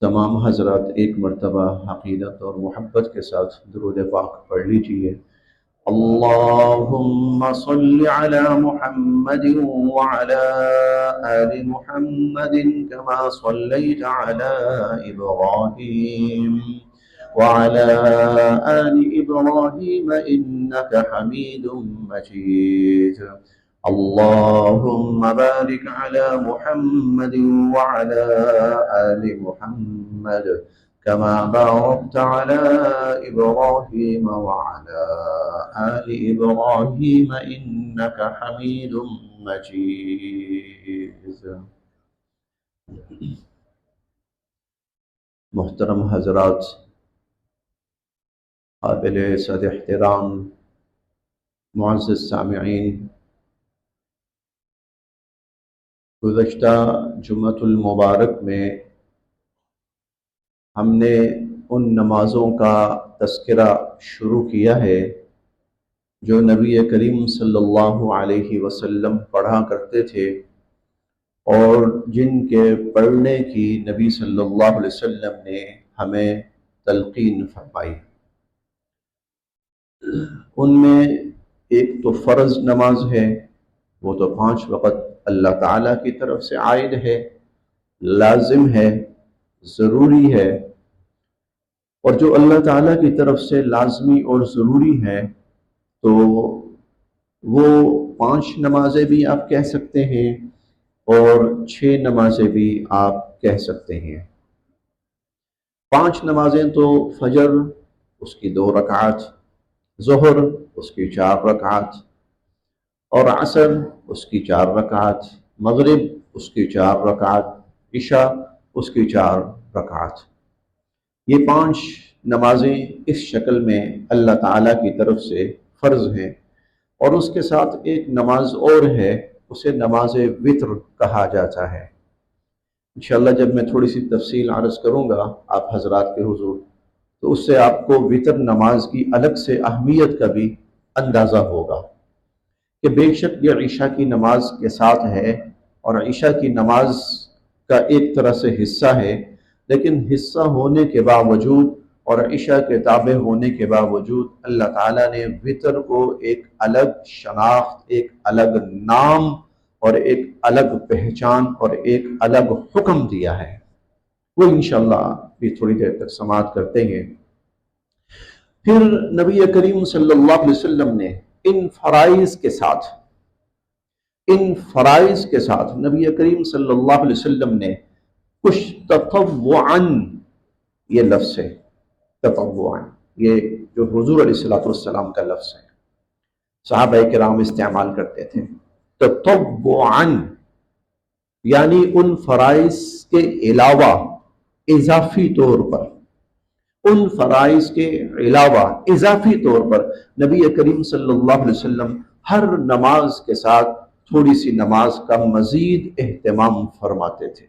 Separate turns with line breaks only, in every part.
تمام حضرات ایک مرتبہ عقیدت اور محبت کے ساتھ درود پاک پڑھ لیجئے۔ اللہم صل علی محمد وعلی آل محمد كما صلیت علی ابراہیم وعلى آل إبراهيم إنك حميد مجيد اللهم بارك على محمد وعلى آل محمد كما باركت على إبراهيم وعلى آل إبراهيم إنك حميد مجيد۔ محترم حضرات، قابل صد احترام معزز سامعین، گزشتہ جمعۃ المبارک میں ہم نے ان نمازوں کا تذکرہ شروع کیا ہے جو نبی کریم صلی اللہ علیہ وسلم پڑھا کرتے تھے اور جن کے پڑھنے کی نبی صلی اللہ علیہ وسلم نے ہمیں تلقین فرمائی۔ ان میں ایک تو فرض نماز ہے، وہ تو 5 وقت اللہ تعالیٰ کی طرف سے عائد ہے، لازم ہے، ضروری ہے، اور جو اللہ تعالیٰ کی طرف سے لازمی اور ضروری ہے تو وہ 5 نمازیں بھی آپ کہہ سکتے ہیں اور 6 نمازیں بھی آپ کہہ سکتے ہیں۔ 5 نمازیں تو فجر، اس کی 2 رکعات، ظہر اس کی 4 رکعات، اور عصر اس کی 4 رکعات، مغرب اس کی 4 رکعت، عشاء اس کی 4 رکعت۔ یہ 5 نمازیں اس شکل میں اللہ تعالیٰ کی طرف سے فرض ہیں، اور اس کے ساتھ ایک نماز اور ہے، اسے نماز وتر کہا جاتا ہے۔ انشاءاللہ جب میں تھوڑی سی تفصیل عرض کروں گا آپ حضرات کے حضور تو اس سے آپ کو وتر نماز کی الگ سے اہمیت کا بھی اندازہ ہوگا کہ بے شک یہ عشاء کی نماز کے ساتھ ہے، اور عشاء کی نماز کا ایک طرح سے حصہ ہے، لیکن حصہ ہونے کے باوجود اور عشاء کے تابع ہونے کے باوجود اللہ تعالیٰ نے وتر کو ایک الگ شناخت، ایک الگ نام اور ایک الگ پہچان اور ایک الگ حکم دیا ہے۔ وہ انشاءاللہ بھی تھوڑی دیر تک سماعت کرتے ہیں۔ پھر نبی کریم صلی اللہ علیہ وسلم نے ان فرائض کے ساتھ نبی کریم صلی اللہ علیہ وسلم نے کچھ تطوعاً، یہ لفظ ہے تطوعاً، یہ جو حضور علیہ السلام کا لفظ ہے، صحابہ کرام استعمال کرتے تھے۔ تطوعاً یعنی ان فرائض کے علاوہ اضافی طور پر، ان فرائض کے علاوہ اضافی طور پر نبی کریم صلی اللہ علیہ وسلم ہر نماز کے ساتھ تھوڑی سی نماز کا مزید اہتمام فرماتے تھے۔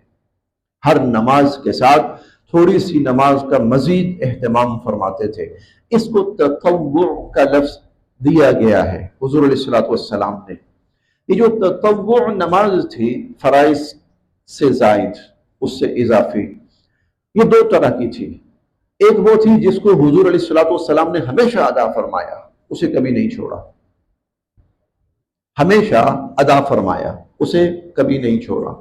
ہر نماز کے ساتھ تھوڑی سی نماز کا مزید اہتمام فرماتے تھے۔ اس کو تطوع کا لفظ دیا گیا ہے حضور علیہ السلام نے۔ یہ جو تطوع نماز تھی فرائض سے زائد، اس سے اضافی، یہ 2 طرح کی تھی۔ ایک وہ تھی جس کو حضور علیہ السلام نے ہمیشہ ادا فرمایا، اسے کبھی نہیں چھوڑا، ہمیشہ ادا فرمایا، اسے کبھی نہیں چھوڑا۔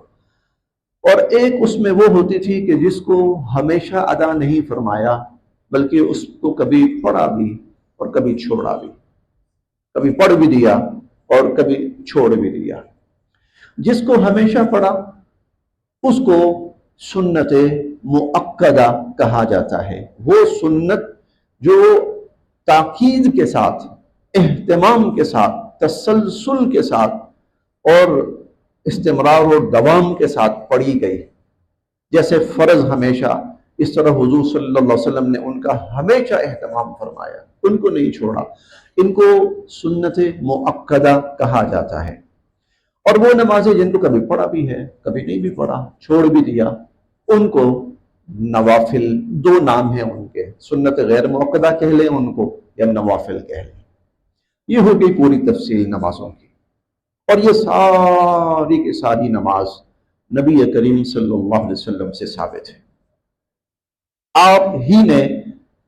اور ایک اس میں وہ ہوتی تھی کہ جس کو ہمیشہ ادا نہیں فرمایا بلکہ اس کو کبھی پڑھا بھی اور کبھی چھوڑا بھی، کبھی پڑھ بھی دیا اور کبھی چھوڑ بھی دیا۔ جس کو ہمیشہ پڑھا اس کو سنت مؤکدہ کہا جاتا ہے۔ وہ سنت جو تاکید کے ساتھ، اہتمام کے ساتھ، تسلسل کے ساتھ اور استمرار و دوام کے ساتھ پڑھی گئی، جیسے فرض ہمیشہ، اس طرح حضور صلی اللہ علیہ وسلم نے ان کا ہمیشہ اہتمام فرمایا، ان کو نہیں چھوڑا۔ ان کو سنت مؤکدہ کہا جاتا ہے۔ اور وہ نمازیں جن کو کبھی پڑھا بھی ہے، کبھی نہیں بھی پڑھا، چھوڑ بھی دیا، ان کو نوافل، 2 نام ہیں ان کے، سنت غیر مؤکدہ کہہ لیں ان کو یا نوافل کہہ لیں۔ یہ ہو گئی پوری تفصیل نمازوں کی۔ اور یہ ساری کی ساری نماز نبی کریم صلی اللہ علیہ وسلم سے ثابت ہے۔ آپ ہی نے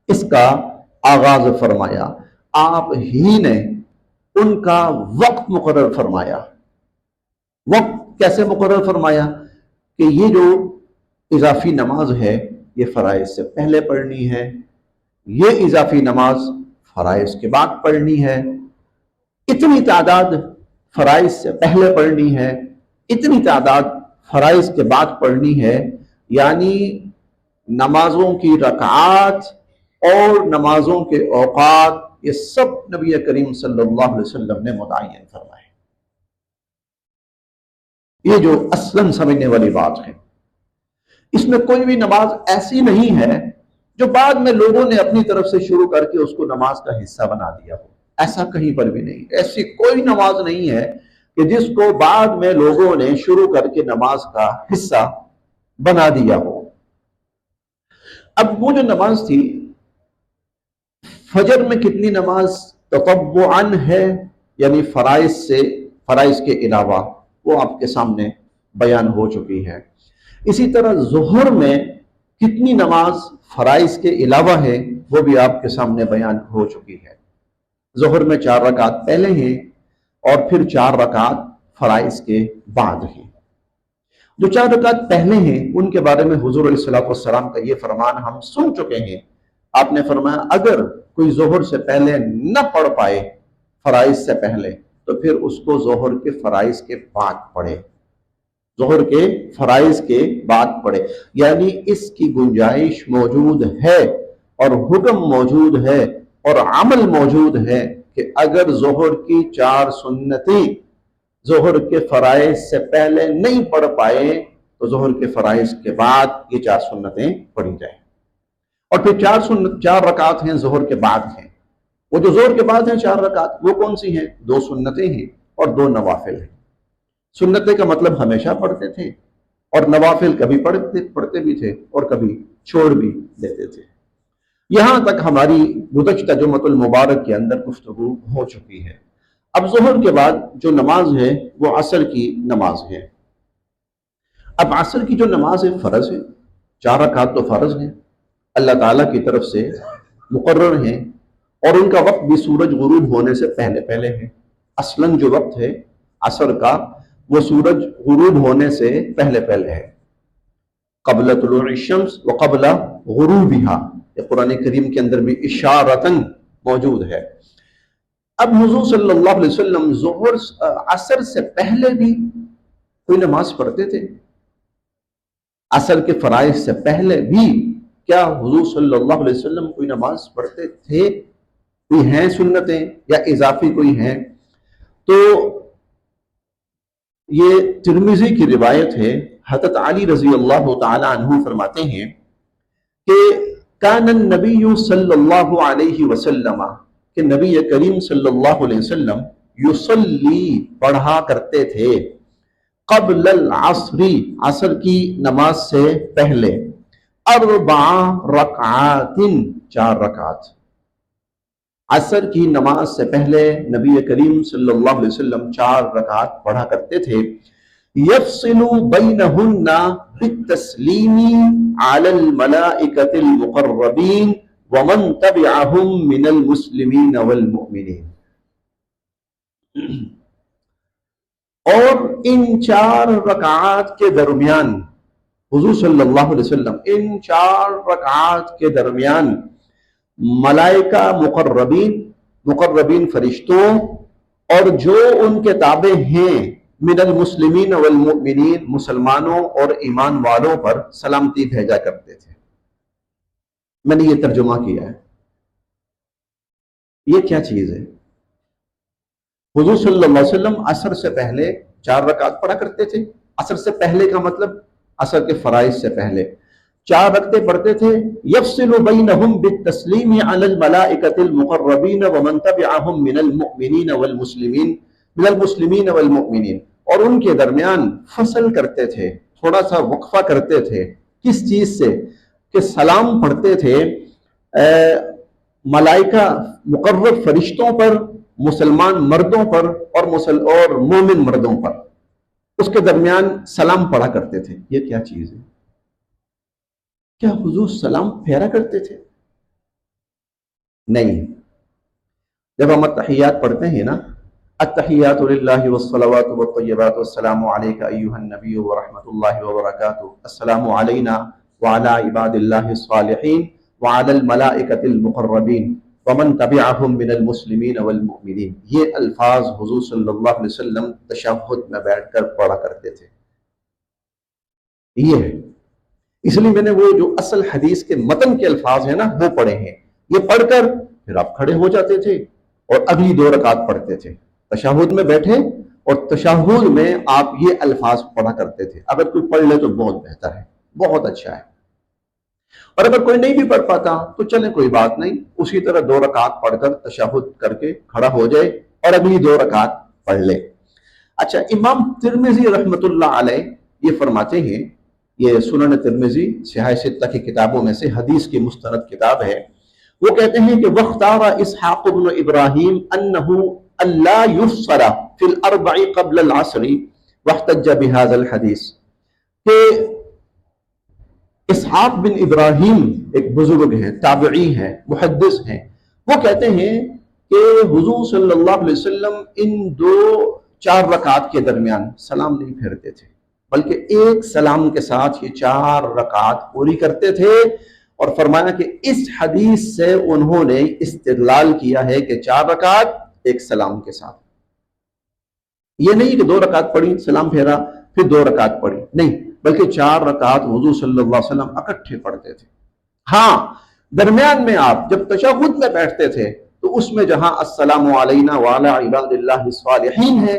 اس کا آغاز فرمایا، آپ ہی نے ان کا وقت مقرر فرمایا۔ وقت کیسے مقرر فرمایا؟ کہ یہ جو اضافی نماز ہے یہ فرائض سے پہلے پڑھنی ہے، یہ اضافی نماز فرائض کے بعد پڑھنی ہے، اتنی تعداد فرائض سے پہلے پڑھنی ہے، اتنی تعداد فرائض کے بعد پڑھنی ہے، یعنی نمازوں کی رکعات اور نمازوں کے اوقات یہ سب نبی کریم صلی اللہ علیہ وسلم نے متعین فرمائے۔ یہ جو اصلاً سمجھنے والی بات ہے، اس میں کوئی بھی نماز ایسی نہیں ہے جو بعد میں لوگوں نے اپنی طرف سے شروع کر کے اس کو نماز کا حصہ بنا دیا ہو، ایسا کہیں پر بھی نہیں۔ ایسی کوئی نماز نہیں ہے کہ جس کو بعد میں لوگوں نے شروع کر کے نماز کا حصہ بنا دیا ہو۔ اب وہ جو نماز تھی، فجر میں کتنی نماز تطوعاً ہے، یعنی فرائض کے علاوہ، وہ آپ کے سامنے بیان ہو چکی ہے۔ اسی طرح ظہر میں کتنی نماز فرائض کے علاوہ ہے، وہ بھی آپ کے سامنے بیان ہو چکی ہے۔ ظہر میں 4 رکعت پہلے ہیں اور پھر 4 رکعت فرائض کے بعد ہیں۔ جو 4 رکعت پہلے ہیں ان کے بارے میں حضور علیہ الصلوۃ والسلام کا یہ فرمان ہم سن چکے ہیں۔ آپ نے فرمایا اگر کوئی ظہر سے پہلے نہ پڑھ پائے فرائض سے پہلے تو پھر اس کو ظہر کے فرائض کے بعد پڑھے، ظہر کے فرائض کے بعد پڑھے، یعنی اس کی گنجائش موجود ہے اور حکم موجود ہے اور عمل موجود ہے کہ اگر ظہر کی 4 سنتیں ظہر کے فرائض سے پہلے نہیں پڑھ پائے تو ظہر کے فرائض کے بعد یہ 4 سنتیں پڑھی جائیں۔ اور پھر 4 رکعت ہیں ظہر کے بعد ہیں، وہ جو ظہر کے بعد ہیں 4 رکعت وہ کون سی ہیں؟ 2 سنتیں ہیں اور 2 نوافل ہیں۔ سنتیں کا مطلب ہمیشہ پڑھتے تھے اور نوافل کبھی پڑھتے بھی تھے اور کبھی چھوڑ بھی دیتے تھے۔ یہاں تک ہماری گزشتہ جمعۃ المبارک کے اندر گفتگو ہو چکی ہے۔ اب ظہر کے بعد جو نماز ہے وہ عصر کی نماز ہے۔ اب عصر کی جو نماز ہے فرض ہے، 4 رکعت تو فرض ہیں، اللہ تعالیٰ کی طرف سے مقرر ہیں اور ان کا وقت بھی سورج غروب ہونے سے پہلے پہلے ہے۔ اصلاً جو وقت ہے عصر کا وہ سورج غروب ہونے سے پہلے پہلے ہے، قبل طلوع الشمس وقبل غروبها، یہ قرآن کریم کے اندر بھی اشارتاً موجود ہے۔ اب حضور صلی اللہ علیہ وسلم عصر سے پہلے بھی کوئی نماز پڑھتے تھے؟ عصر کے فرائض سے پہلے بھی کیا حضور صلی اللہ علیہ وسلم کوئی نماز پڑھتے تھے؟ کوئی ہیں سنتیں یا اضافی کوئی ہیں؟ تو یہ ترمذی کی روایت ہے، حضرت علی رضی اللہ تعالی عنہ فرماتے ہیں کہ کان النبی صلی اللہ علیہ وسلم، کہ نبی کریم صلی اللہ علیہ وسلم یصلی پڑھا کرتے تھے، قبل العصر عصر کی نماز سے پہلے، 4 رکعات 4 رکعت۔ عصر کی نماز سے پہلے نبی کریم صلی اللہ علیہ وسلم 4 رکعت پڑھا کرتے تھے، یفصل بینہن بالتسلیم علی الملائکۃ المقربین ومن تبعہم من المسلمین والمؤمنین۔ اور ان 4 رکعات کے درمیان حضور صلی اللہ علیہ وسلم ان 4 رکعات کے درمیان ملائکہ مقربین فرشتوں اور جو ان کے تابع ہیں من المسلمین والمؤمنین مسلمانوں اور ایمان والوں پر سلامتی بھیجا کرتے تھے۔ میں نے یہ ترجمہ کیا ہے۔ یہ کیا چیز ہے؟ حضور صلی اللہ علیہ وسلم عصر سے پہلے 4 رکعت پڑھا کرتے تھے۔ عصر سے پہلے کا مطلب عصر کے فرائض سے پہلے 4 رکعتیں پڑھتے تھے، یفصل بینہم بالتسلیم علی الملائکۃ المقربین ومن تبعہم من المؤمنین والمؤمنین، اور ان کے درمیان فصل کرتے تھے، تھوڑا سا وقفہ کرتے تھے۔ کس چیز سے؟ کہ سلام پڑھتے تھے ملائکہ مقرب فرشتوں پر، مسلمان مردوں پر اور مومن مردوں پر، اس کے درمیان سلام پڑھا کرتے تھے۔ یہ کیا چیز ہے؟ کیا حضور سلام پھیرا کرتے تھے؟ نہیں. جب ہم التحیات پڑھتے ہیں نا، التحیات للہ والصلوات والطیبات والسلام علیک ایہا النبی ورحمۃ اللہ وبرکاتہ، السلام علینا وعلی عباد اللہ الصالحین وعلی الملائکۃ المقربین ومن تبعہم من المسلمین والمؤمنین، یہ الفاظ حضور صلی اللہ علیہ وسلم تشہد میں بیٹھ کر پڑھا کرتے تھے. یہ ہے، اس لیے میں نے وہ جو اصل حدیث کے متن کے الفاظ ہیں نا وہ پڑھے ہیں. یہ پڑھ کر پھر آپ کھڑے ہو جاتے تھے اور اگلی 2 رکعت پڑھتے تھے. تشہد میں بیٹھے اور تشہد میں آپ یہ الفاظ پڑھا کرتے تھے. اگر کوئی پڑھ لے تو بہت بہتر ہے، بہت اچھا ہے. اور اگر کوئی نہیں بھی پڑھ پاتا تو چلے کوئی بات نہیں، اسی طرح 2 رکعت پڑھ کر تشہد کر کے کھڑا ہو جائے اور اگلی 2 رکعت پڑھ لے. اچھا، امام ترمذی رحمۃ اللہ علیہ یہ فرماتے ہیں، یہ سنن ترمذی صحاح ستہ کی کتابوں میں سے حدیث کی مستند کتاب ہے، وہ کہتے ہیں کہ وَاخْتَارَ اسحاق بن ابراہیم أَنَّهُ أَلَّا يُفْصَلَ فِي الْأَرْبَعِ قَبْلَ الْعَصْرِ وَاحْتَجَّ بِهَذَا الْحَدِيث، کہ اسحاق بن ابراہیم ایک بزرگ ہیں، تابعی ہیں، محدث ہیں، وہ کہتے ہیں کہ حضور صلی اللہ علیہ وسلم ان 4 رکعات کے درمیان سلام نہیں پھیرتے تھے، بلکہ ایک سلام کے ساتھ یہ 4 رکعات پوری کرتے تھے. اور فرمایا کہ اس حدیث سے انہوں نے استدلال کیا ہے کہ 4 رکعات ایک سلام کے ساتھ. یہ نہیں کہ 2 رکعت پڑھی سلام پھیرا پھر 2 رکعت پڑھی، نہیں، بلکہ 4 رکعات حضور صلی اللہ علیہ وسلم اکٹھے پڑھتے تھے. ہاں، درمیان میں آپ جب تشہد میں بیٹھتے تھے تو اس میں جہاں السلام علینا وعلی عباد اللہ الصالحین ہے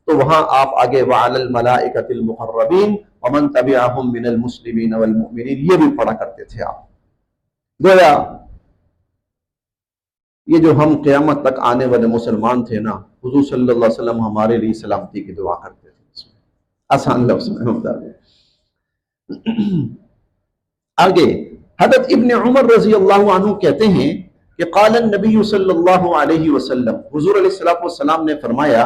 تو وہاں آپ آگے وعلی الملائکۃ المقربین ومن تبعہم من المسلمین والمؤمنین یہ بھی پڑھا کرتے تھے. آپ گویا یہ جو ہم قیامت تک آنے والے مسلمان تھے نا، حضور صلی اللہ علیہ وسلم ہمارے لیے سلامتی کی دعا کرتے تھے. اس میں آسان لفظ میں ہوتا ہے. آگے حضرت ابن عمر رضی اللہ عنہ کہتے ہیں کہ قال النبی صلی اللہ علیہ وسلم، حضور علیہ السلام نے فرمایا،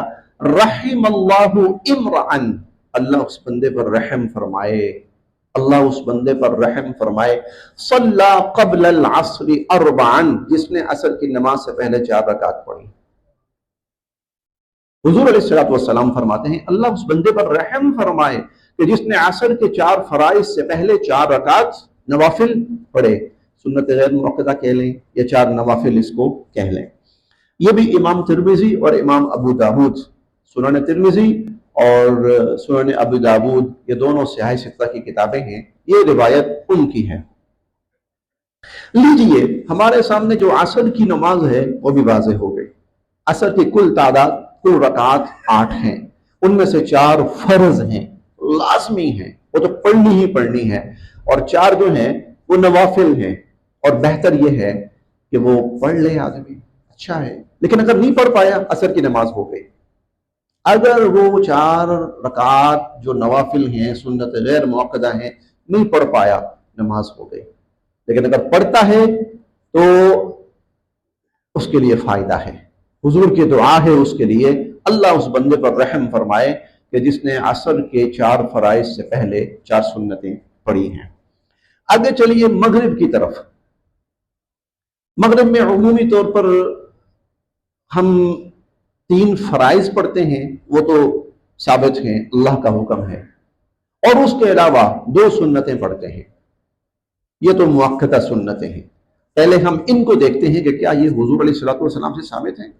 رحم اللہ امرأن، اللہ اس بندے پر رحم فرمائے، اللہ اس بندے پر رحم فرمائے، صلی قبل العصر 4، جس نے عصر کی نماز سے پہلے 4 رکعت پڑھی. حضور علیہ السلام فرماتے ہیں اللہ اس بندے پر رحم فرمائے کہ جس نے عصر کے 4 فرائض سے پہلے 4 رکعت نوافل پڑھے، سنت غیر مؤکدہ کہہ لیں یا 4 نوافل اس کو کہہ لیں. یہ بھی امام ترمذی اور امام ابو داود، سنن ترمذی اور سنن ابو داود یہ دونوں صحاح ستہ کی کتابیں ہیں، یہ روایت ان کی ہے. لیجئے ہمارے سامنے جو عصر کی نماز ہے وہ بھی واضح ہو گئی. عصر کی کل تعداد، کل رکعات 8 ہیں، ان میں سے 4 فرض ہیں، لازمی ہیں، وہ تو پڑھنی ہی پڑھنی ہے، اور 4 جو ہیں وہ نوافل ہیں. اور بہتر یہ ہے کہ وہ پڑھ لے آدمی، اچھا ہے. لیکن اگر نہیں پڑھ پایا، عصر کی نماز ہو گئی. اگر وہ 4 رکعات جو نوافل ہیں، سنت غیر مؤکدہ ہیں، نہیں پڑھ پایا، نماز ہو گئی. لیکن اگر پڑھتا ہے تو اس کے لیے فائدہ ہے، حضور کی دعا ہے اس کے لیے، اللہ اس بندے پر رحم فرمائے کہ جس نے عصر کے 4 فرائض سے پہلے 4 سنتیں پڑھی ہیں. آگے چلیے مغرب کی طرف. مغرب میں عمومی طور پر ہم 3 فرائض پڑھتے ہیں، وہ تو ثابت ہیں، اللہ کا حکم ہے، اور اس کے علاوہ 2 سنتیں پڑھتے ہیں، یہ تو مؤکدہ سنتیں ہیں. پہلے ہم ان کو دیکھتے ہیں کہ کیا یہ حضور علیہ السلام سے ثابت ہیں.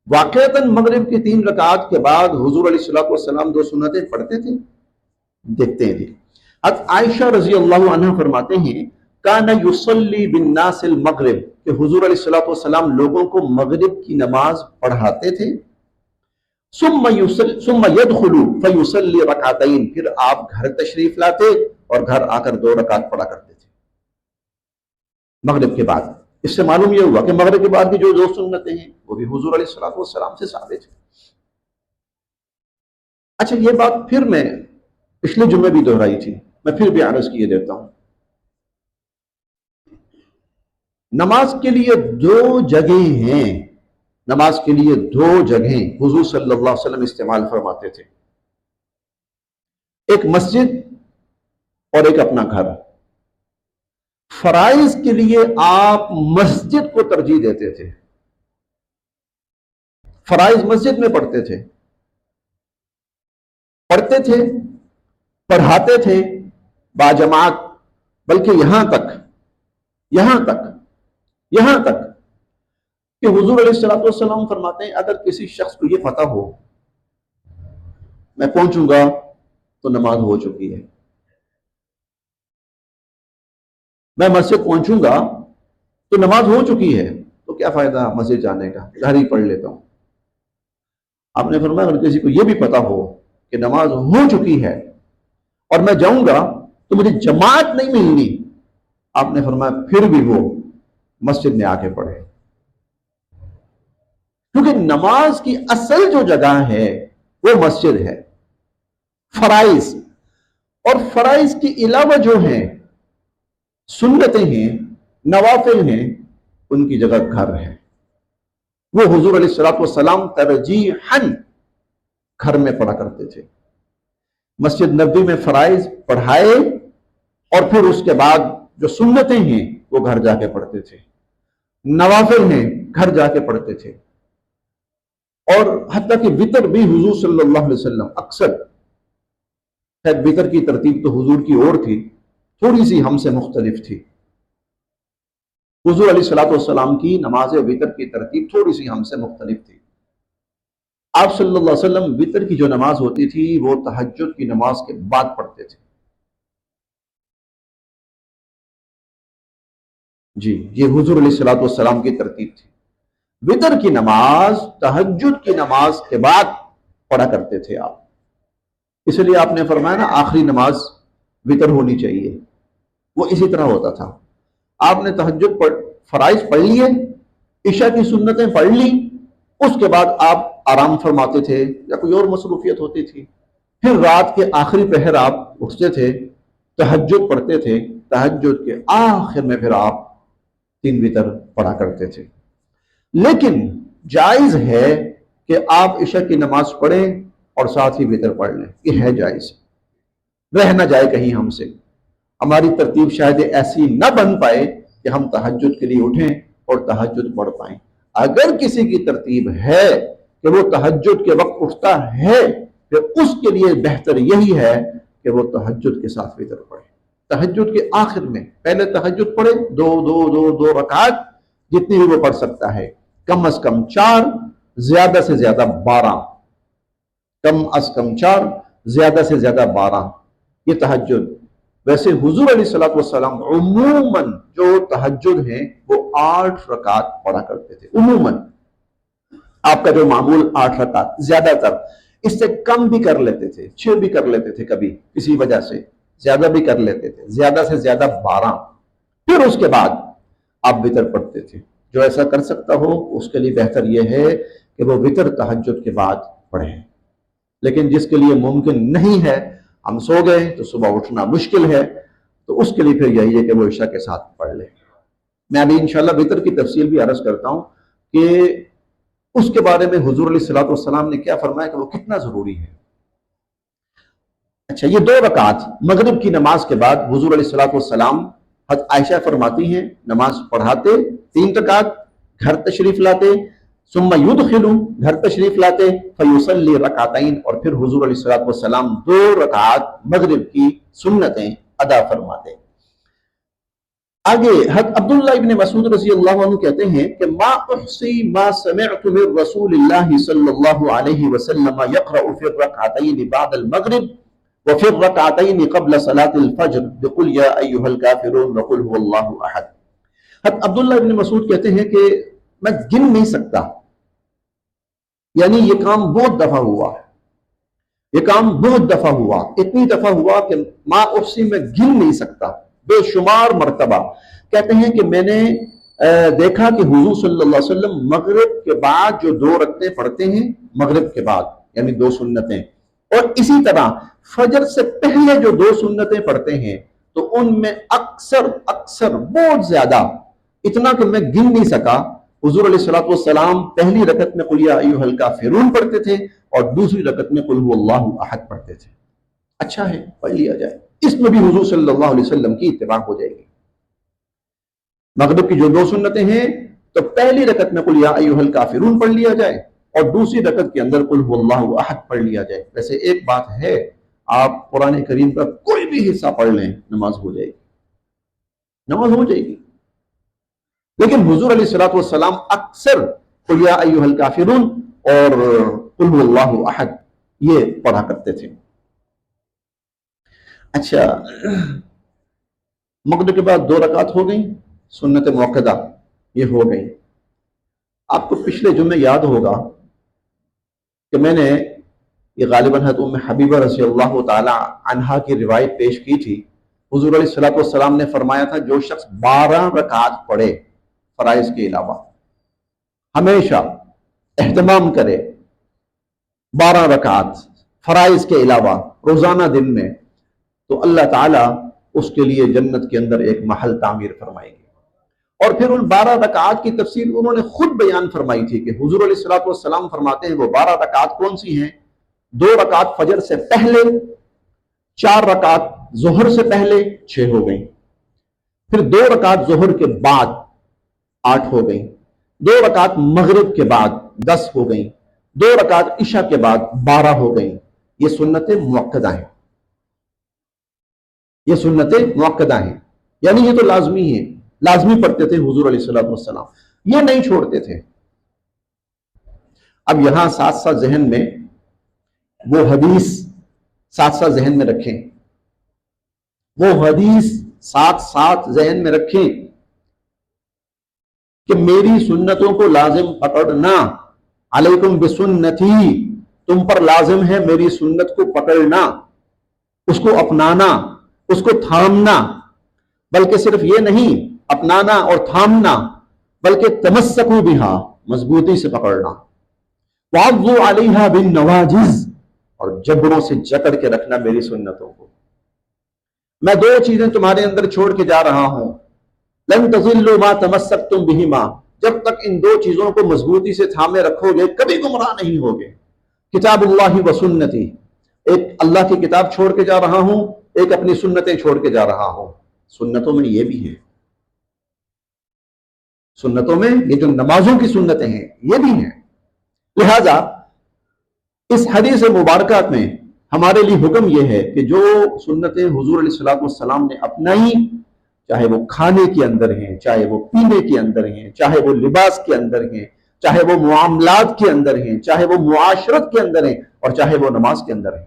واقعتاً مغرب کی 3 رکعات کے بعد حضور علیہ السلام 2 سنتیں پڑھتے تھے. دیکھتے ہیں جی. حضرت عائشہ رضی اللہ عنہ فرماتے ہیں کان یصلی بالناس المغرب، کہ حضور علیہ السلام لوگوں کو مغرب کی نماز پڑھاتے تھے. ثم يدخل فيصلي رکعتين، پھر آپ گھر تشریف لاتے اور گھر آ کر 2 رکعت پڑھا کرتے تھے مغرب کے بعد. اس سے معلوم یہ ہوا کہ مغرب کے بعد کی جو 2 سنتیں ہیں وہ بھی حضور علیہ السلام سے ثابت ہیں. اچھا، یہ بات پھر میں پچھلے جمعے بھی دہرائی تھی، میں پھر بھی عرض کیے دیتا ہوں. نماز کے لیے 2 جگہیں ہیں، نماز کے لیے 2 جگہیں حضور صلی اللہ علیہ وسلم استعمال فرماتے تھے، ایک مسجد اور ایک اپنا گھر. فرائض کے لیے آپ مسجد کو ترجیح دیتے تھے، فرائض مسجد میں پڑھتے تھے، پڑھاتے تھے باجماعت، بلکہ یہاں تک کہ حضور علیہ الصلوۃ والسلام فرماتے ہیں اگر کسی شخص کو یہ پتہ ہو میں پہنچوں گا تو نماز ہو چکی ہے، میں مسجد پہنچوں گا تو نماز ہو چکی ہے، تو کیا فائدہ مسجد جانے کا، گھر ہی پڑھ لیتا ہوں۔ آپ نے فرمایا اگر کسی کو یہ بھی پتہ ہو کہ نماز ہو چکی ہے اور میں جاؤں گا تو مجھے جماعت نہیں ملنی، آپ نے فرمایا پھر بھی وہ مسجد میں آ کے پڑھے، کیونکہ نماز کی اصل جو جگہ ہے وہ مسجد ہے۔ فرائض اور فرائض کے علاوہ جو ہیں سنتیں ہیں، نوافل ہیں، ان کی جگہ گھر ہے۔ وہ حضور علیہ الصلوۃ والسلام ترجیحاً گھر میں پڑھا کرتے تھے، مسجد نبوی میں فرائض پڑھائے اور پھر اس کے بعد جو سنتیں ہیں وہ گھر جا کے پڑھتے تھے، نوافل ہیں گھر جا کے پڑھتے تھے، اور حتیٰ کہ وتر بھی حضور صلی اللہ علیہ وسلم اکثر، خیر وتر کی ترتیب تو حضور کی اور تھی، تھوڑی سی ہم سے مختلف تھی، حضور علیہ الصلوۃ والسلام کی نماز وتر کی ترتیب تھوڑی سی ہم سے مختلف تھی۔ آپ صلی اللہ علیہ وسلم وتر کی جو نماز ہوتی تھی وہ تہجد کی نماز کے بعد پڑھتے تھے۔ جی یہ حضور علیہ الصلوۃ والسلام کی ترتیب تھی، وتر کی نماز تہجد کی نماز کے بعد پڑھا کرتے تھے آپ، اس لیے آپ نے فرمایا نا آخری نماز وتر ہونی چاہیے، وہ اسی طرح ہوتا تھا۔ آپ نے تہجد فرائض پڑھ لیے، عشاء کی سنتیں پڑھ لی، اس کے بعد آپ آرام فرماتے تھے یا کوئی اور مصروفیت ہوتی تھی، پھر رات کے آخری پہر آپ اٹھتے تھے، تہجد پڑھتے تھے، تہجد کے آخر میں پھر آپ 3 وتر پڑھا کرتے تھے۔ لیکن جائز ہے کہ آپ عشاء کی نماز پڑھیں اور ساتھ ہی وتر پڑھ لیں، یہ ہے جائز، رہ نہ جائے کہیں ہم سے، ہماری ترتیب شاید ایسی نہ بن پائے کہ ہم تہجد کے لیے اٹھیں اور تہجد پڑھ پائیں۔ اگر کسی کی ترتیب ہے کہ وہ تہجد کے وقت اٹھتا ہے پھر اس کے لیے بہتر یہی ہے کہ وہ تہجد کے ساتھ وتر پڑھے، تہجد کے آخر میں پہلے تہجد پڑھے، دو رکعت جتنی بھی وہ پڑھ سکتا ہے، کم از کم 4، زیادہ سے زیادہ 12، کم از کم 4، زیادہ سے زیادہ 12، یہ تہجد۔ ویسے حضور علیہ الصلوۃ والسلام عموماً جو تہجد ہیں وہ 8 رکعت پڑھا کرتے تھے، عموماً آپ کا جو معمول 8 رکعت، زیادہ تر اس سے کم بھی کر لیتے تھے، 6 بھی کر لیتے تھے، کبھی کسی وجہ سے زیادہ بھی کر لیتے تھے، زیادہ سے زیادہ 12، پھر اس کے بعد آپ وتر پڑھتے تھے۔ جو ایسا کر سکتا ہو اس کے لیے بہتر یہ ہے کہ وہ وتر تہجد کے بعد پڑھیں، لیکن جس کے لیے ممکن نہیں ہے، ہم سو گئے تو صبح اٹھنا مشکل ہے، تو اس کے لیے پھر یہی ہے کہ وہ عشاء کے ساتھ پڑھ لے۔ میں ابھی انشاءاللہ وتر کی تفصیل بھی عرض کرتا ہوں کہ اس کے بارے میں حضور علیہ الصلوۃ والسلام نے کیا فرمایا کہ وہ کتنا ضروری ہے۔ اچھا، یہ 2 رکعت مغرب کی نماز کے بعد حضور علیہ الصلوۃ والسلام، حضرت عائشہ فرماتی ہیں، نماز پڑھاتے 3 رکعت، گھر تشریف لاتے، ثم يدخل، گھر تشریف لاتے، فیصلی رکعتین، اور پھر حضور علیہ الصلوۃ والسلام 2 رکعت مغرب کی سنتیں ادا فرماتے۔ آگے حضرت عبداللہ ابن مسعود رضی اللہ عنہ کہتے ہیں کہ ما احصی ما سمعت من رسول اللہ صلی اللہ علیہ وسلم یقرأ فی الرکعتین بعد المغرب وفی الرکعتین قبل صلاة الفجر بقل یا ایہا الکافرون وقل هو اللہ احد۔ حضرت عبداللہ ابن مسعود کہتے ہیں کہ میں گن نہیں سکتا، یعنی یہ کام بہت دفعہ ہوا، یہ کام بہت دفعہ ہوا، اتنی دفعہ ہوا کہ ما احصی میں گن نہیں سکتا، بے شمار مرتبہ۔ کہتے ہیں کہ میں نے دیکھا کہ حضور صلی اللہ علیہ وسلم مغرب کے بعد جو 2 رکعتیں پڑھتے ہیں، مغرب کے بعد یعنی 2 سنتیں، اور اسی طرح فجر سے پہلے جو 2 سنتیں پڑھتے ہیں تو ان میں اکثر بہت زیادہ، اتنا کہ میں گن نہیں سکا، حضور علیہ الصلوۃ والسلام پہلی رکعت میں قل یا ایھا الکافرون پڑھتے تھے اور دوسری رکعت میں قل هو اللہ احد پڑھتے تھے۔ اچھا ہے، پڑھ لیا جائے، اس میں بھی حضور صلی اللہ علیہ وسلم کی اتباع ہو جائے گی۔ مغرب کی جو دو سنتیں ہیں تو پہلی رکعت میں قل یا ایھا الکافرون پڑھ لیا جائے اور دوسری رکعت کے اندر قل هو اللہ احد پڑھ لیا جائے۔ ویسے ایک بات ہے، آپ قرآن کریم کا کوئی بھی حصہ پڑھ لیں نماز ہو جائے گی، نماز ہو جائے گی۔ لیکن حضور علیہ الصلوۃ والسلام اکثر قل یا ایھا الکافرون اور قل هو اللہ احد یہ پڑھا کرتے تھے۔ اچھا، مغرب کے بعد 2 رکعت ہو گئیں، سنت موقدہ یہ ہو گئی۔ آپ کو پچھلے جمعے یاد ہوگا کہ میں نے یہ غالباً حضرت ام حبیبہ رضی اللہ تعالی عنہا کی روایت پیش کی تھی۔ حضور علیہ الصلوۃ والسلام نے فرمایا تھا جو شخص 12 رکعت پڑھے فرائض کے علاوہ، ہمیشہ اہتمام کرے 12 رکعت فرائض کے علاوہ روزانہ دن میں، تو اللہ تعالیٰ اس کے لیے جنت کے اندر ایک محل تعمیر فرمائیں گے۔ اور پھر ان 12 رکعات کی تفصیل انہوں نے خود بیان فرمائی تھی کہ حضور علیہ الصلوۃ والسلام فرماتے ہیں وہ 12 رکعات کون سی ہیں؟ 2 رکعت فجر سے پہلے، 4 رکعت ظہر سے پہلے 6 ہو گئیں، پھر 2 رکعت ظہر کے بعد 8 ہو گئیں، 2 رکعت مغرب کے بعد 10 ہو گئیں، 2 رکعت عشاء کے بعد 12 ہو گئیں۔ یہ سنتیں مؤکدہ ہیں، یہ سنتیں مؤکدہ ہیں، یعنی یہ تو لازمی ہیں، لازمی پڑھتے تھے حضور علیہ الصلوۃ والسلام، یہ نہیں چھوڑتے تھے۔ اب یہاں ساتھ ساتھ ذہن میں وہ حدیث ساتھ ساتھ ذہن میں رکھیں، وہ حدیث ساتھ ساتھ ذہن میں رکھیں کہ میری سنتوں کو لازم پکڑنا، علیکم بسنتی، تم پر لازم ہے میری سنت کو پکڑنا، اس کو اپنانا، اس کو تھامنا، بلکہ صرف یہ نہیں اپنانا اور تھامنا، بلکہ تمسکوا بہا، مضبوطی سے پکڑنا، وعضوا علیہا بالنواجذ، اور جبڑوں سے جکڑ کے رکھنا میری سنتوں کو۔ میں 2 چیزیں تمہارے اندر چھوڑ کے جا رہا ہوں، لن تضلوا ما تمسکتم بہما، جب تک ان 2 چیزوں کو مضبوطی سے تھامے رکھو گے کبھی گمراہ نہیں ہوگے۔ کتاب اللہ و سنتی، ایک اللہ کی کتاب چھوڑ کے جا رہا ہوں، ایک اپنی سنتیں چھوڑ کے جا رہا ہوں۔ سنتوں میں یہ بھی ہے، سنتوں میں یہ جو نمازوں کی سنتیں ہیں یہ بھی ہیں۔ لہذا اس حدیث مبارکہ میں ہمارے لیے حکم یہ ہے کہ جو سنتیں حضور علیہ الصلوۃ والسلام نے اپنائی، چاہے وہ کھانے کے اندر ہیں، چاہے وہ پینے کے اندر ہیں، چاہے وہ لباس کے اندر ہیں، چاہے وہ معاملات کے اندر ہیں، چاہے وہ معاشرت کے اندر ہیں، اور چاہے وہ نماز کے اندر ہیں،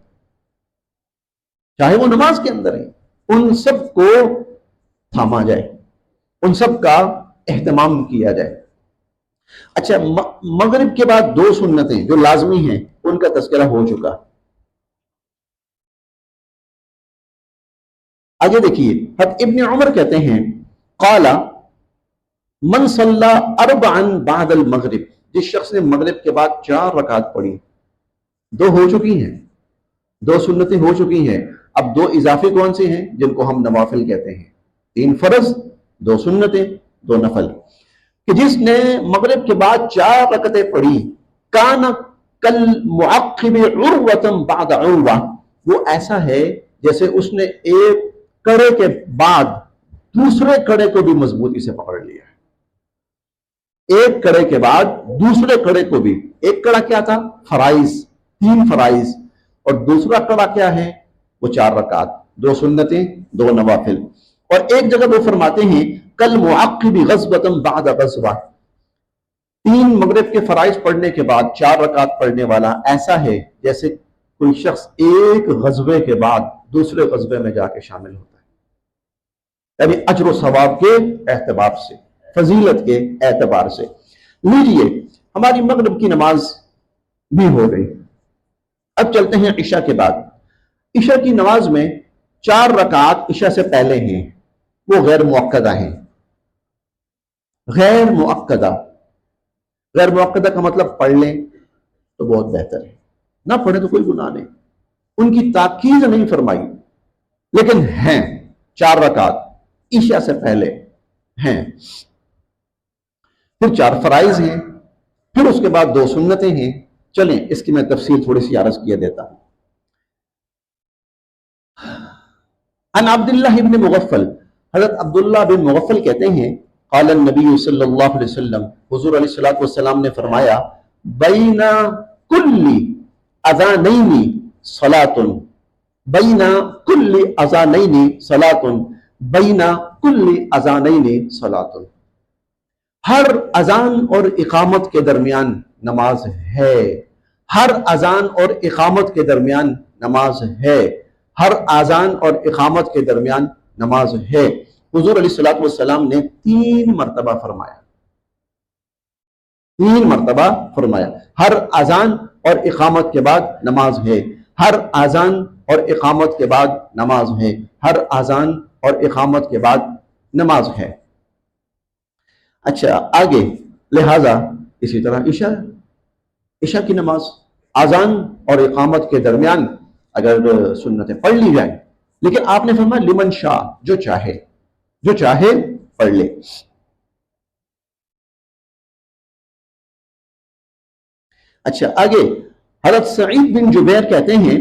چاہے وہ نماز کے اندر ہیں، ان سب کو تھاما جائے، ان سب کا اہتمام کیا جائے۔ اچھا، مغرب کے بعد 2 سنتیں جو لازمی ہیں ان کا تذکرہ ہو چکا۔ آگے دیکھیے، حضرت ابن عمر کہتے ہیں قال من صلی 4 بعد المغرب، جس شخص نے مغرب کے بعد 4 رکعت پڑھی، 2 ہو چکی ہیں، 2 سنتیں ہو چکی ہیں، اب 2 اضافی کون سے ہیں جن کو ہم نوافل کہتے ہیں، 3 فرض، 2 سنتیں، 2 نفل، کہ جس نے مغرب کے بعد 4 رکعتیں پڑھی، کان کالمعقب عروۃ بعد عروہ، وہ ایسا ہے جیسے اس نے ایک کڑے کے بعد دوسرے کڑے کو بھی مضبوطی سے پکڑ لیا ہے، ایک کڑے کے بعد دوسرے کڑے کو بھی۔ ایک کڑا کیا تھا؟ فرائض، 3 فرائض، اور دوسرا کڑا کیا ہے؟ وہ 4 رکعت، 2 سنتیں، 2 نوافل۔ اور ایک جگہ وہ فرماتے ہیں کل معقب غزوۃ بعد غزوہ، 3 مغرب کے فرائض پڑھنے کے بعد 4 رکعت پڑھنے والا ایسا ہے جیسے کوئی شخص ایک غزوے کے بعد دوسرے غزوے میں جا کے شامل ہوتا ہے، یعنی اجر و ثواب کے اعتبار سے، فضیلت کے اعتبار سے۔ لیجئے ہماری مغرب کی نماز بھی ہو گئی، اب چلتے ہیں عشاء کے بعد۔ عشاء کی نماز میں 4 رکعات عشاء سے پہلے ہیں، وہ غیر مؤکدہ ہیں۔ غیر مؤکدہ، غیر مؤکدہ کا مطلب پڑھ لیں تو بہت بہتر ہے، نہ پڑھیں تو کوئی گناہ نہیں، ان کی تاکید نہیں فرمائی، لیکن ہیں 4 رکعت عشاء سے پہلے ہیں، پھر 4 فرائض ہیں، پھر اس کے بعد 2 سنتیں ہیں۔ چلیں اس کی میں تفصیل تھوڑی سی عرض کیے دیتا ہوں۔ عن عبداللہ بن مغفل، حضرت عبداللہ بن مغفل کہتے ہیں قال النبی صلی اللہ علیہ وسلم، حضور علیہ الصلوۃ والسلام نے فرمایا، بین کل اذانین صلاۃ، بین کل اذانین صلاۃ، بین کل اذانین صلاۃ، ہر اذان اور اقامت کے درمیان نماز ہے، ہر اذان اور اقامت کے درمیان نماز ہے، ہر اذان اور اقامت کے درمیان نماز ہے۔ حضور علیہ الصلوۃ والسلام نے 3 مرتبہ فرمایا، 3 مرتبہ فرمایا، ہر اذان اور اقامت کے بعد نماز ہے، ہر اذان اور اقامت کے بعد نماز ہے، ہر اذان اور اقامت کے بعد نماز ہے۔ اچھا آگے، لہذا اسی طرح عشاء کی نماز اذان اور اقامت کے درمیان اگر سنتیں پڑھ لی جائیں، لیکن آپ نے فرمایا لمن شاء، جو چاہے پڑھ لے۔ اچھا آگے، حضرت سعید بن جبیر کہتے ہیں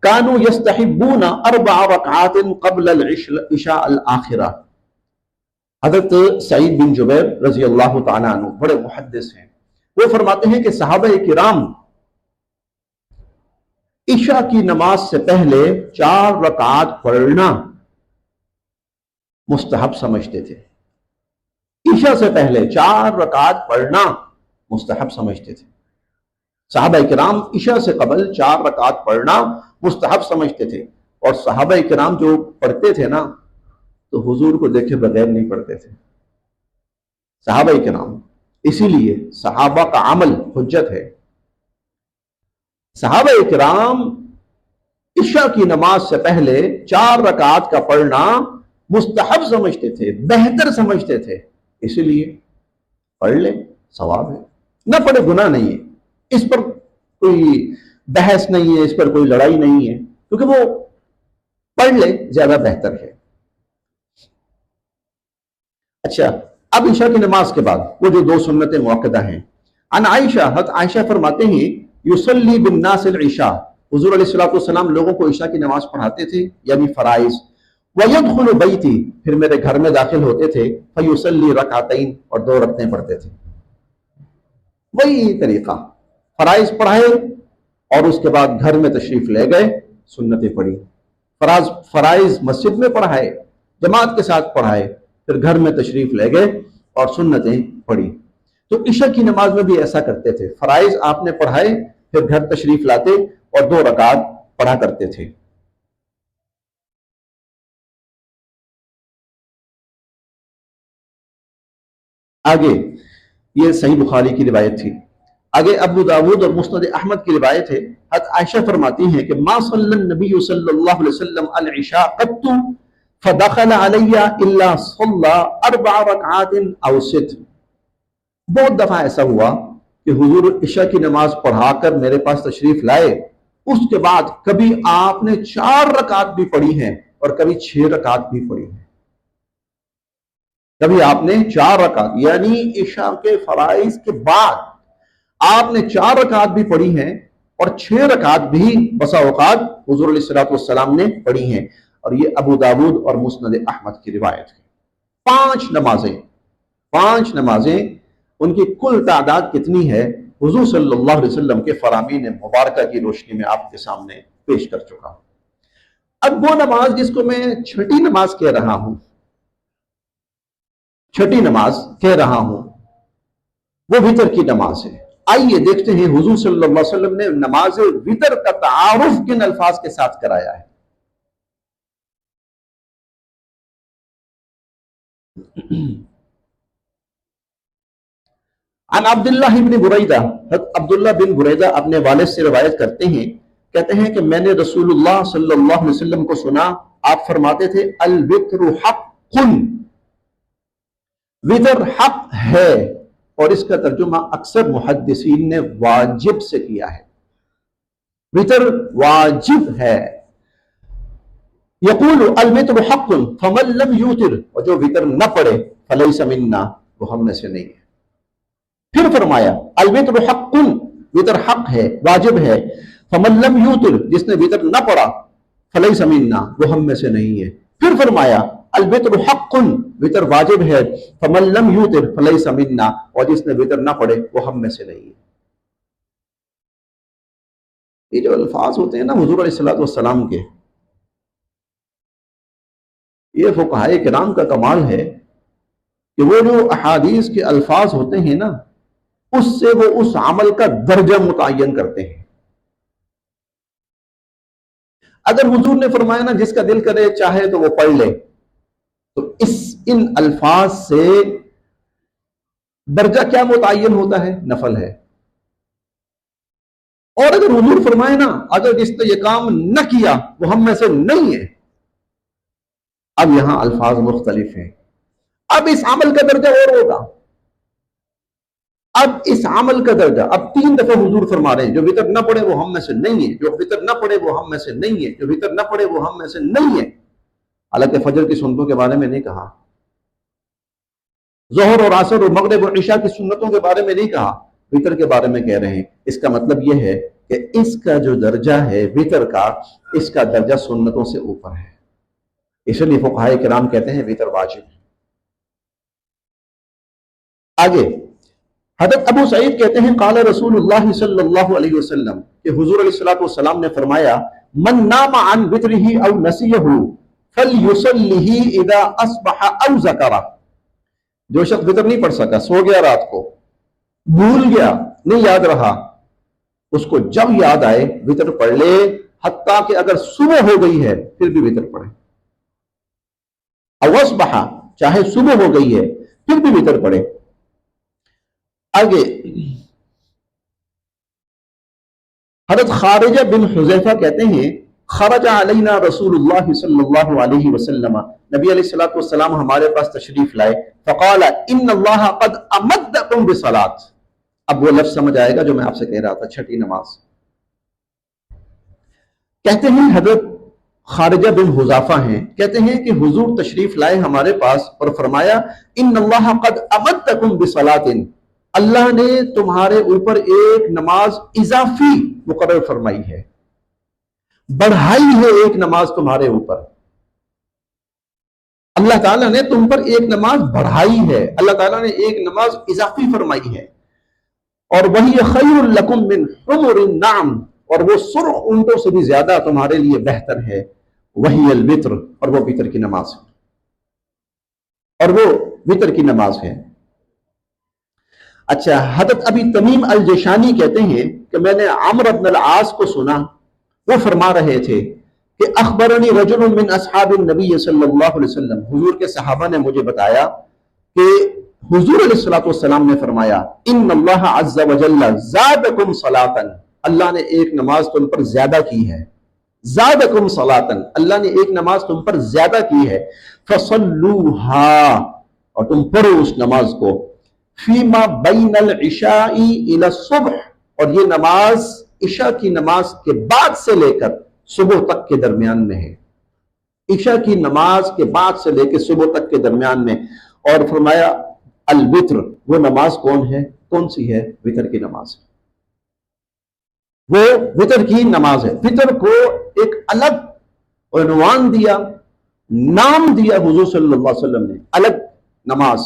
کانوا یستحبون 4 رکعات قبل العشاء الآخرہ۔ حضرت سعید بن جبیر رضی اللہ تعالیٰ عنہ بڑے محدث ہیں، وہ فرماتے ہیں کہ صحابہ کرام عشاء کی نماز سے پہلے 4 رکعات پڑھنا مستحب سمجھتے تھے، عشاء سے پہلے 4 رکعات پڑھنا مستحب سمجھتے تھے۔ صحابہ کرام عشاء سے قبل 4 رکعات پڑھنا مستحب سمجھتے تھے، اور صحابہ کرام جو پڑھتے تھے نا تو حضور کو دیکھے بغیر نہیں پڑھتے تھے صحابہ کرام، اسی لیے صحابہ کا عمل حجت ہے۔ صحابہ کرام عشاء کی نماز سے پہلے 4 رکعات کا پڑھنا مستحب سمجھتے تھے، بہتر سمجھتے تھے، اسی لیے پڑھ لے ثواب ہے، نہ پڑھے گناہ نہیں ہے، اس پر کوئی بحث نہیں ہے، اس پر کوئی لڑائی نہیں ہے، کیونکہ وہ پڑھ لے زیادہ بہتر ہے۔ اچھا اب عشاء کی نماز کے بعد وہ جو 2 سنتیں مؤکدہ ہیں، عن عائشہ، حضرت عائشہ فرماتے ہیں یصلی بالناس العشاء، حضور علیہ الصلوۃ والسلام لوگوں کو عشاء کی نماز پڑھاتے تھے، یعنی فرائض، وَيَدْخُلُ بَيْتِي، پھر میرے گھر میں داخل ہوتے تھے، فَيُصَلِّي رَكْعَتَيْن، اور 2 رکعتیں پڑھتے تھے۔ وہی طریقہ، فرائض پڑھائے اور اس کے بعد گھر میں تشریف لے گئے، سنتیں پڑھی، فرائض مسجد میں پڑھائے، جماعت کے ساتھ پڑھائے، پھر گھر میں تشریف لے گئے اور سنتیں پڑھی۔ تو عشاء کی نماز میں بھی ایسا کرتے تھے، فرائض آپ نے پڑھائے، پھر گھر تشریف لاتے اور 2 رکعات پڑھا کرتے تھے۔ آگے یہ صحیح بخاری کی روایت تھی، آگے ابو داود اور مسند احمد کی روایت ہے، حضرت عائشہ فرماتی ہیں کہ ما صلی النبی صلی اللہ علیہ وسلم العشاء قط فدخل علی الا صلی 4 رکعات او 6۔ بہت دفعہ ایسا ہوا کہ حضور عشاء کی نماز پڑھا کر میرے پاس تشریف لائے، اس کے بعد کبھی آپ نے 4 رکعات بھی پڑھی ہیں اور کبھی 6 رکعات بھی پڑھی ہیں، کبھی آپ نے 4 رکعات، یعنی عشاء کے فرائض کے بعد آپ نے 4 رکعات بھی پڑھی ہیں اور 6 رکعات بھی بسا اوقات حضور علیہ الصلوۃ والسلام نے پڑھی ہیں، اور یہ ابو داود اور مسند احمد کی روایت ہے۔ 5 نمازیں ان کی کل تعداد کتنی ہے حضور صلی اللہ علیہ وسلم کے فرامین مبارکہ کی روشنی میں آپ کے سامنے پیش کر چکا ہوں۔ اب وہ نماز جس کو میں چھٹی نماز کہہ رہا ہوں، وہ وتر کی نماز ہے۔ آئیے دیکھتے ہیں حضور صلی اللہ علیہ وسلم نے نماز وتر کا تعارف کن الفاظ کے ساتھ کرایا ہے۔ عن عبداللہ بن بریدہ، عبداللہ بن بریدہ اپنے والد سے روایت کرتے ہیں، کہتے ہیں کہ میں نے رسول اللہ صلی اللہ علیہ وسلم کو سنا، آپ فرماتے تھے الوتر حق، وتر حق ہے، اور اس کا ترجمہ اکثر محدثین نے واجب سے کیا ہے، وتر واجب ہے۔ یقول الوتر حق فمن لم یوتر، اور جو وتر نہ پڑھے فلیس منا، وہ ہم میں سے نہیں ہے۔ پھر فرمایا الوتر حق، وتر حق ہے، واجب ہے، فمن لم یوتر، جس نے وتر نہ پڑھا فلیس منا، وہ ہم میں سے نہیں ہے۔ پھر فرمایا الوتر حق، وتر واجب ہے، فمن لم یوتر فلیس منا، اور جس نے وتر نہ پڑھے وہ ہم میں سے نہیں ہے۔ یہ جو الفاظ ہوتے ہیں نا حضور علیہ الصلوۃ والسلام کے، یہ فقہائے کرام کا کمال ہے کہ وہ جو احادیث کے الفاظ ہوتے ہیں نا، اس سے وہ اس عمل کا درجہ متعین کرتے ہیں۔ اگر حضور نے فرمایا نا جس کا دل کرے چاہے تو وہ پڑھ لے، تو ان الفاظ سے درجہ کیا متعین ہوتا ہے؟ نفل ہے۔ اور اگر حضور فرمائے نا اگر جس نے یہ کام نہ کیا وہ ہم میں سے نہیں ہے، اب یہاں الفاظ مختلف ہیں، اب اس عمل کا درجہ اور ہوگا، اب اس عمل کا درجہ، اب 3 دفعہ حضور فرما رہے ہیں جو وتر نہ پڑھے وہ ہم میں سے نہیں ہے، جو وتر نہ پڑھے وہ ہم میں سے نہیں ہے، جو وتر نہ پڑھے وہ ہم میں سے نہیں ہے۔ حالانکہ فجر کی سنتوں کے بارے میں نہیں کہا، ظہر اور عصر اور مغرب اور عشاء کی سنتوں کے بارے میں نہیں کہا، وتر کے بارے میں کہہ رہے ہیں۔ اس کا مطلب یہ ہے کہ اس کا جو درجہ ہے وتر کا، اس کا درجہ سنتوں سے اوپر ہے، اس لیے فقہائے کرام کہتے ہیں وتر واجب ہے۔ آگے حضرت ابو سعید کہتے ہیں قال رسول اللہ صلی اللہ علیہ وسلم، کہ حضور علیہ الصلوۃ والسلام نے فرمایا من نام عن وترہ او نسیہ فلیصلیہ اذا اصبح او ذکرہ، جو شخص وتر نہیں پڑھ سکا، سو گیا رات کو، بھول گیا، نہیں یاد رہا، اس کو جب یاد آئے وتر پڑھ لے، حتیٰ کہ اگر صبح ہو گئی ہے پھر بھی وتر پڑھے، او اصبح، چاہے صبح ہو گئی ہے پھر بھی وتر پڑھے۔ آگے حضرت خارجہ بن حذیفہ کہتے ہیں خرج علینا رسول اللہ صلی اللہ علیہ وسلم، نبی علیہ الصلوۃ والسلام ہمارے پاس تشریف لائے، فقال ان اللہ قد امدکم بصلاۃ، اب وہ لفظ سمجھ آئے گا جو میں آپ سے کہہ رہا تھا، چھٹی نماز۔ کہتے ہیں حضرت خارجہ بن حذیفہ ہیں، کہتے ہیں کہ حضور تشریف لائے ہمارے پاس اور فرمایا ان اللہ قد امدکم بصلاۃ، اللہ نے تمہارے اوپر ایک نماز اضافی مقرر فرمائی ہے، بڑھائی ہے ایک نماز تمہارے اوپر، اللہ تعالیٰ نے تم پر ایک نماز بڑھائی ہے، اللہ تعالیٰ نے ایک نماز اضافی فرمائی ہے، اور وہی خیر لکم من حمر النعم، اور وہ سرخ اونٹوں سے بھی زیادہ تمہارے لیے بہتر ہے، وہی الوتر، اور وہ وتر کی نماز ہے، اور وہ وتر کی نماز ہے۔ اچھا، حضرت ابی تمیم الجیشانی کہتے ہیں کہ میں نے عمرو بن العاص کو سنا، وہ فرما رہے تھے کہ اخبرنی رجل من اصحاب النبی صلی اللہ علیہ وسلم، حضور کے صحابہ نے مجھے بتایا کہ حضور علیہ الصلوۃ والسلام نے فرمایا ان اللہ عز وجل زادکم صلاۃ، اللہ نے ایک نماز تم پر زیادہ کی ہے، زادکم صلاۃ، اللہ نے ایک نماز تم پر زیادہ کی ہے، فصلوها، اور تم پڑھو اس نماز کو، فیما بین العشاء الی الصبح، اور یہ نماز عشاء کی نماز کے بعد سے لے کر صبح تک کے درمیان میں ہے، عشاء کی نماز کے بعد سے لے کے صبح تک کے درمیان میں۔ اور فرمایا الوتر، وہ نماز کون ہے، کون سی ہے؟ وتر کی نماز ہے، وہ وتر کی نماز ہے۔ وتر کو ایک الگ عنوان دیا، نام دیا حضور صلی اللہ علیہ وسلم نے، الگ نماز،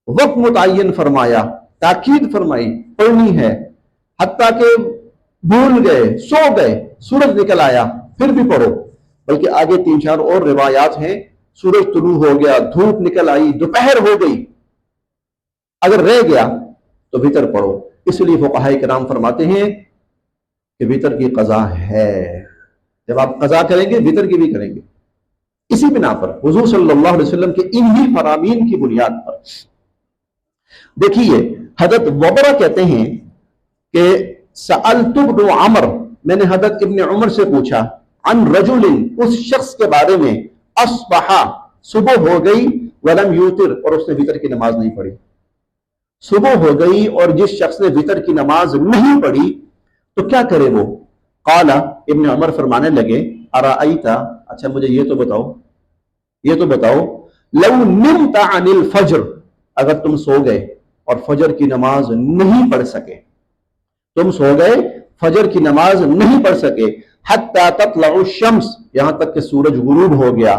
وقت متعین فرمایا، تاکید فرمائی پڑھنی ہے، حتیٰ کہ بھول گئے، سو گئے، سورج نکل آیا پھر بھی پڑھو، بلکہ آگے 3-4 اور روایات ہیں، سورج طلوع ہو گیا، دھوپ نکل آئی، دوپہر ہو گئی، اگر رہ گیا تو وتر پڑھو۔ اس لیے فقہائے کرام فرماتے ہیں کہ وتر کی قضا ہے، جب آپ قضا کریں گے وتر کی بھی کریں گے، اسی بنا پر حضور صلی اللہ علیہ وسلم کے انہی فرامین کی بنیاد پر۔ دیکھیے حضرت وبرہ کہتے ہیں کہ سألت ابن عمر، میں نے حضرت ابن عمر سے پوچھا، عن رجل، اس شخص کے بارے میں، اصبح، صبح ہو گئی، ولم یوتر، اور اس نے وتر کی نماز نہیں پڑھی، صبح ہو گئی اور جس شخص نے وتر کی نماز نہیں پڑھی تو کیا کرے وہ؟ قال، ابن عمر فرمانے لگے، ارائیت، اچھا مجھے یہ تو بتاؤ، لو نمت عن الفجر، اگر تم سو گئے اور فجر کی نماز نہیں پڑھ سکے، تم سو گئے فجر کی نماز نہیں پڑھ سکے، حتی تطلع الشمس، یہاں تک کہ سورج غروب ہو گیا،